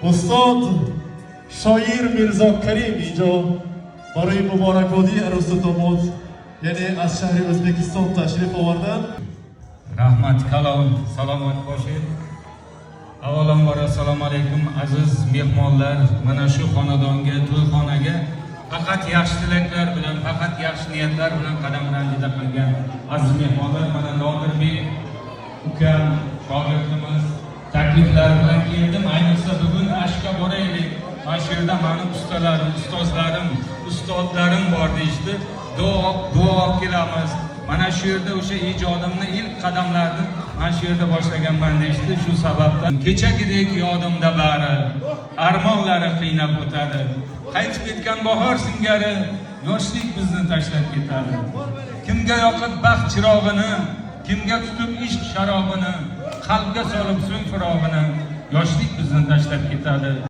استاد شاعر میرزا کریم اینجا برای مبارکبادی عروس داماد یعنی از شهر ازبکستان تشریف آوردن. رحمت کلام سلامت باشید. avvalambor assalomu alaykum aziz mehmonlar. Mana shu xonadonga, to'yxonaga faqat yaxshi tilaklar bilan, faqat yaxshi niyatlar bilan qadam ranjida qilgan aziz mehmonlar, mana Nodirbek ukam, shogirdimiz takliflar bilan keldim. Ayniqsa bugun ashka boraylik. Mana shu yerda mani ustalarim, ustozlarim, ustodlarim bor deyishdi. Duo kelamiz. Mana shu yerda o'sha ijodimni ilk qadamlarni mana shu yerda boshlaganman deyishdi. Shu sababdan kechagidek yodimda bari, armonlari qiynab o'tadi. Qaytib ketgan bahor singari yoshlik bizni tashlab ketadi. Kimga yoqib baxt chirog'ini, kimga tutib ishq sharobini, qalbga solib so'ng firog'ini, yoshlik bizni tashlab ketadi.